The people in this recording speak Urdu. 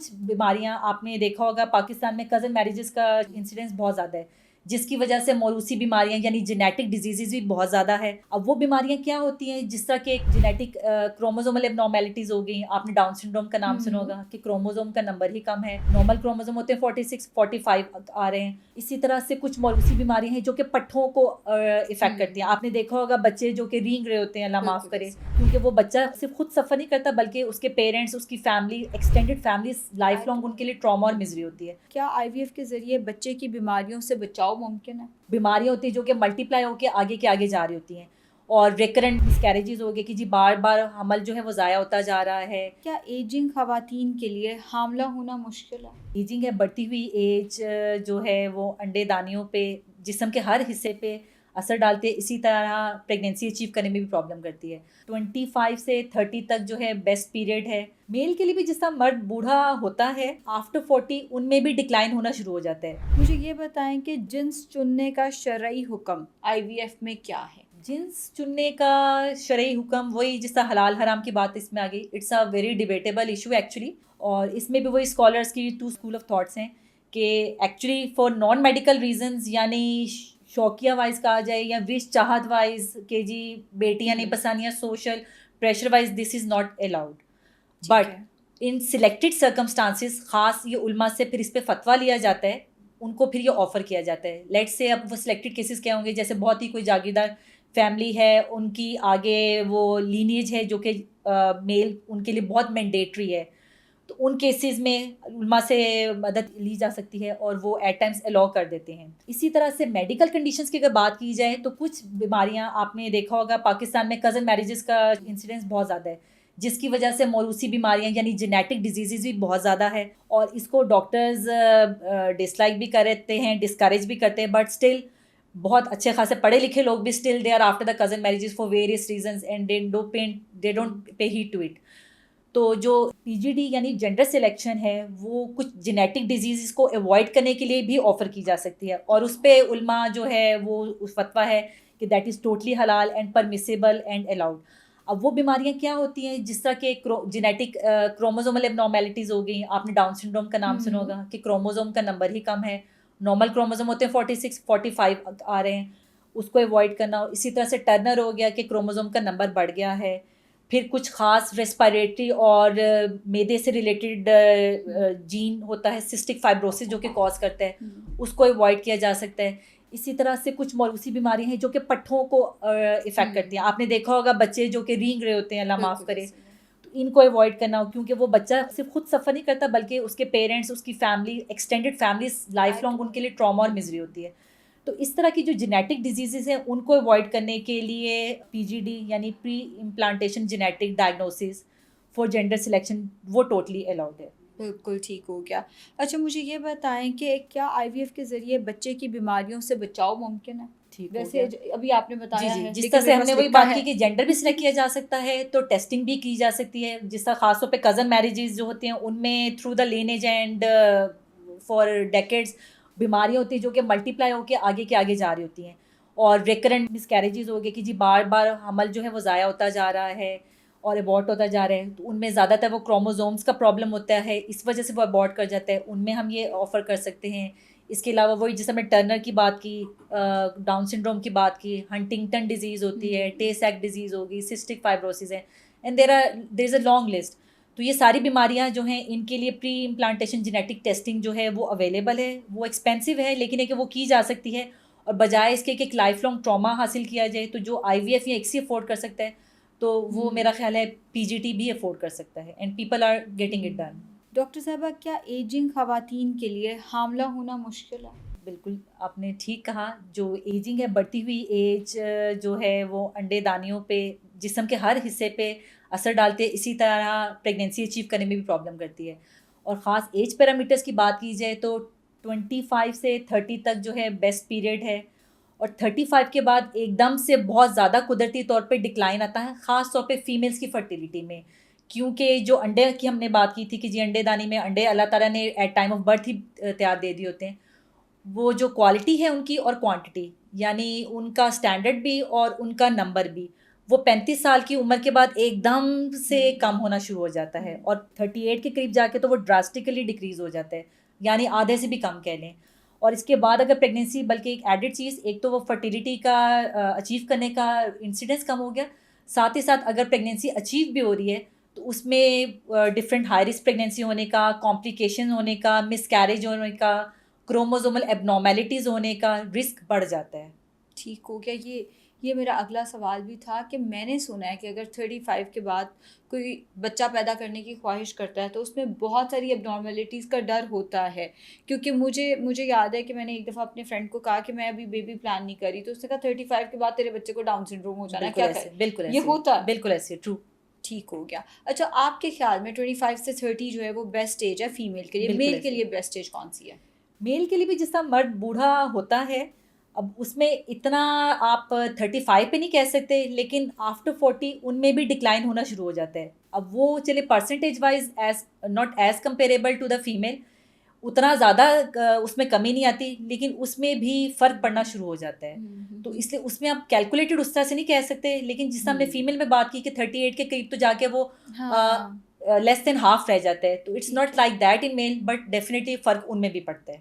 کچھ بیماریاں آپ نے دیکھا ہوگا پاکستان میں کزن میریجز کا انسیڈنس بہت زیادہ ہے، جس کی وجہ سے موروثی بیماریاں یعنی جینیٹک ڈیزیزز بھی بہت زیادہ ہے۔ اب وہ بیماریاں کیا ہوتی ہیں، جس طرح کہ جینیٹک کروموزومل اب نارمیلٹیز ہو گئی، آپ نے ڈاؤن سنڈروم کا نام سنا ہوگا کہ کروموزوم کا نمبر ہی کم ہے، نارمل کروموزوم ہوتے ہیں 46 45 آ رہے ہیں۔ اسی طرح سے کچھ موروثی بیماریاں ہیں جو کہ پٹھوں کو افیکٹ کرتی ہیں۔ آپ نے دیکھا ہوگا بچے جو کہ رینگ رہے ہوتے ہیں، اللہ معاف کرے، کیونکہ وہ بچہ صرف خود سفر نہیں کرتا بلکہ اس کے پیرنٹس، اس کی family, extended family life long ان کے لیے ٹراما اور مزری ہوتی ہے۔ کیا آئی وی ایف کے ذریعے بچے کی بیماریوں سے بچاؤ ممکن ہے؟ بیماریاں ہوتی ہیں جو کہ ملٹی پلائی ہو کے آگے جا رہی ہوتی ہیں، اور ریکرنٹ مسکیریجز ہو گئے کہ جی بار بار حمل جو ہے وہ ضائع ہوتا جا رہا ہے۔ کیا ایجنگ خواتین کے لیے حاملہ ہونا مشکل ہے؟ ایجنگ ہے، بڑھتی ہوئی ایج جو ہے وہ انڈے دانیوں پہ، جسم کے ہر حصے پہ اثر ڈالتی ہے، اسی طرح پریگنینسی اچیو کرنے میں بھی پرابلم کرتی ہے۔ 25 سے 30 تک جو ہے بیسٹ پیریڈ ہے میل کے لیے بھی، جس طرح مرد بوڑھا ہوتا ہے آفٹر 40 ان میں بھی ڈکلائن ہونا شروع ہو جاتا ہے۔ مجھے یہ بتائیں کہ جنس چننے کا شرعی حکم آئی وی ایف میں کیا ہے؟ جنس چننے کا شرعی حکم وہی جس طرح حلال حرام کی بات اس میں آ گئی، it's a very debatable issue actually, اور اس میں بھی وہی اسکالرس کی 2 اسکول آف تھاٹس ہیں کہ actually for non medical reasons, یعنی شوقیہ وائز کہا جائے یا وش چاہت وائز کہ جی بیٹیاں نہیں پسند یا social pressure wise, this is not allowed, but in selected circumstances, خاص یہ علماء سے پھر اس پہ فتویٰ لیا جاتا ہے، ان کو پھر یہ آفر کیا جاتا ہے۔ لیٹس سے اب وہ سلیکٹڈ کیسز کیا ہوں گے، جیسے بہت ہی کوئی جاگیردار فیملی ہے، ان کی آگے وہ لینیج ہے جو کہ میل ان کے لیے بہت مینڈیٹری ہے، تو ان کیسز میں علماء سے مدد لی جا سکتی ہے اور وہ ایٹ ٹائمز الاؤ کر دیتے ہیں۔ اسی طرح سے میڈیکل کنڈیشنز کی اگر بات کی جائے تو کچھ بیماریاں آپ نے دیکھا ہوگا پاکستان میں کزن میریجز کا انسیڈنس بہت زیادہ ہے، جس کی وجہ سے موروثی بیماریاں یعنی جینیٹک ڈیزیزز بھی بہت زیادہ ہے، اور اس کو ڈاکٹرز ڈسلائک بھی کرتے ہیں، ڈسکریج بھی کرتے ہیں، بٹ اسٹل بہت اچھے خاصے پڑھے لکھے لوگ بھی still they are after the cousin marriages for various reasons and they don't pay heed to it. تو جو پی جی ڈی یعنی جینڈر سلیکشن ہے وہ کچھ جینیٹک ڈیزیزز کو ایوائڈ کرنے کے لیے بھی آفر کی جا سکتی ہے، اور اس پہ علماء جو ہے وہ فتویٰ ہے کہ دیٹ از ٹوٹلی حلال اینڈ پرمیسیبل اینڈ الاؤڈ۔ اب وہ بیماریاں کیا ہوتی ہیں، جس طرح کہ جینیٹک کروموزومل اب نارمیلٹیز ہو گئی، آپ نے ڈاؤن سنڈروم کا نام سنا ہوگا کہ کروموزوم کا نمبر ہی کم ہے، نارمل کروموزوم ہوتے ہیں 46 45 آ رہے ہیں، اس کو ایوائڈ کرنا۔ اسی طرح سے ٹرنر ہو گیا کہ کروموزوم کا نمبر بڑھ گیا ہے۔ پھر کچھ خاص ریسپائریٹری اور میدے سے ریلیٹڈ جین ہوتا ہے سسٹک فائبروسس جو کہ کاز کرتا ہے، اس کو ایوائڈ کیا جا سکتا ہے۔ اسی طرح سے کچھ موروثی بیماریاں ہیں جو کہ پٹھوں کو افیکٹ کرتی ہیں، آپ نے دیکھا ہوگا بچے جو کہ رینگ رہے ہوتے ہیں، اللہ معاف کرے، تو ان کو ایوائڈ کرنا، کیونکہ وہ بچہ صرف خود سفر نہیں کرتا بلکہ اس کے پیرنٹس، اس کی family, extended family life long ان کے لیے ٹراما اور مزری ہوتی ہے۔ تو اس طرح کی جو جینیٹک ڈیزیزز ہیں ان کو ایوائڈ کرنے کے لیے پی جی ڈی یعنی pre implantation genetic diagnosis for gender selection وہ ٹوٹلی الاؤڈ ہے۔ بالکل ٹھیک ہو گیا۔ اچھا مجھے یہ بتائیں کہ کیا آئی وی ایف کے ذریعے بچے کی بیماریوں سے بچاؤ ممکن ہے؟ ویسے ابھی آپ نے بتایا ہے جس طرح سے ہم نے وہی بات کی کہ جینڈر بھی سلیکٹ کیا جا سکتا ہے، تو ٹیسٹنگ بھی کی جا سکتی ہے، جس طرح خاص طور پہ کزن میریجز جو ہوتے ہیں ان میں through the lineage and for decades بیماریاں ہوتی ہیں جو کہ ملٹی پلائی ہو کے آگے جا رہی ہوتی ہیں، اور ریکرنٹ مسکیریجز ہو گئے کہ جی بار بار حمل جو ہے وہ ضائع ہوتا جا رہا ہے اور ابورٹ ہوتا جا رہا ہے، تو ان میں زیادہ تر وہ کروموزومس کا پرابلم ہوتا ہے، اس وجہ سے وہ ابورٹ کر جاتا ہے، ان میں ہم یہ آفر کر سکتے ہیں۔ اس کے علاوہ وہی جیسے میں ٹرنر کی بات کی، ڈاؤن سنڈروم کی بات کی، ہنٹنگٹن ڈیزیز ہوتی ہے، ٹے سیک ڈیزیز ہوگی، سسٹک فائبروسس ہے، and there is a long list. تو یہ ساری بیماریاں جو ہیں ان کے لیے پری امپلانٹیشن جینیٹک ٹیسٹنگ جو ہے وہ اویلیبل ہے، وہ ایکسپینسو ہے لیکن ہے کہ وہ کی جا سکتی ہے، اور بجائے اس کے کہ ایک لائف لانگ ٹراما حاصل کیا جائے، تو جو آئی وی ایف یا ایکسی افورڈ کر سکتا ہے تو وہ میرا خیال ہے پی جی ٹی بھی افورڈ کر سکتا ہے، and people are getting it done. Doctor صاحبہ کیا ایجنگ خواتین کے لیے حاملہ ہونا مشکل ہے؟ بالکل آپ نے ٹھیک کہا، جو ایجنگ ہے، بڑھتی ہوئی ایج جو ہے وہ انڈے دانیوں پہ، جسم کے ہر حصے پہ اثر ڈالتی ہے، اسی طرح پریگنینسی اچیو کرنے میں بھی پرابلم کرتی ہے، اور خاص ایج پیرامیٹرز کی بات کی جائے تو 25 سے 30 تک جو ہے بیسٹ پیریڈ ہے، اور 35 کے بعد ایک دم سے بہت زیادہ قدرتی طور پہ ڈکلائن آتا ہے، خاص طور پہ فیمیلز کی فرٹیلیٹی میں، کیونکہ جو انڈے کی ہم نے بات کی تھی کہ جی انڈے دانی میں انڈے اللہ تعالیٰ نے ایٹ ٹائم آف برتھ ہی تیار دے دیے ہوتے ہیں، وہ جو کوالٹی ہے ان کی اور کوانٹٹی، یعنی ان کا اسٹینڈرڈ بھی اور ان کا نمبر بھی وہ 35 سال کی عمر کے بعد ایک دم سے کم ہونا شروع ہو جاتا ہے, اور 38 کے قریب جا کے تو وہ ڈراسٹیکلی ڈکریز ہو جاتا ہے, یعنی آدھے سے بھی کم کہہ لیں. اور اس کے بعد اگر پریگنینسی, بلکہ ایک ایڈڈ چیز, ایک تو وہ فرٹیلیٹی کا اچیو کرنے کا انسیڈنس کم ہو گیا, ساتھ ہی ساتھ اگر پریگنینسی اچیو بھی ہو رہی ہے تو اس میں ڈفرینٹ ہائی رسک پریگنینسی ہونے کا, کمپلیکیشن ہونے کا, مس کیریج ہونے کا, کروموزومل ایبنارمیلٹیز ہونے کا رسک بڑھ جاتا ہے. ٹھیک ہو گیا. یہ میرا اگلا سوال بھی تھا کہ میں نے سنا ہے کہ اگر 35 کے بعد کوئی بچہ پیدا کرنے کی خواہش کرتا ہے تو اس میں بہت ساری اب نارملٹیز کا ڈر ہوتا ہے, کیونکہ مجھے یاد ہے کہ میں نے ایک دفعہ اپنے فرینڈ کو کہا کہ میں ابھی بیبی پلان نہیں کری, تو اس نے کہا 35 کے بعد تیرے بچے کو ڈاؤن سنڈروم ہو جانا ہے, کیا کریں. بالکل یہ ہوتا ہے, بالکل ایسے ٹرو. ٹھیک ہو گیا. اچھا, آپ کے خیال میں 25 سے 30 جو ہے وہ بیسٹ ایج ہے فیمیل کے لیے, میل کے لیے بیسٹ ایج کون سی ہے؟ میل کے لیے بھی جس طرح مرد بوڑھا ہوتا ہے, اب اس میں اتنا آپ 35 پہ نہیں کہہ سکتے, لیکن آفٹر 40 ان میں بھی ڈکلائن ہونا شروع ہو جاتا ہے. اب وہ چلے percentage wise is not as comparable to the female, اتنا زیادہ اس میں کمی نہیں آتی, لیکن اس میں بھی فرق پڑنا شروع ہو جاتا ہے. تو اس لیے اس میں آپ کیلکولیٹڈ اس طرح سے نہیں کہہ سکتے, لیکن جس طرح ہم نے فیمیل میں بات کی کہ 38 کے قریب تو جا کے وہ لیس دین ہاف رہ جاتا ہے, تو it's not like that in male, but definitely فرق ان میں بھی پڑتا ہے.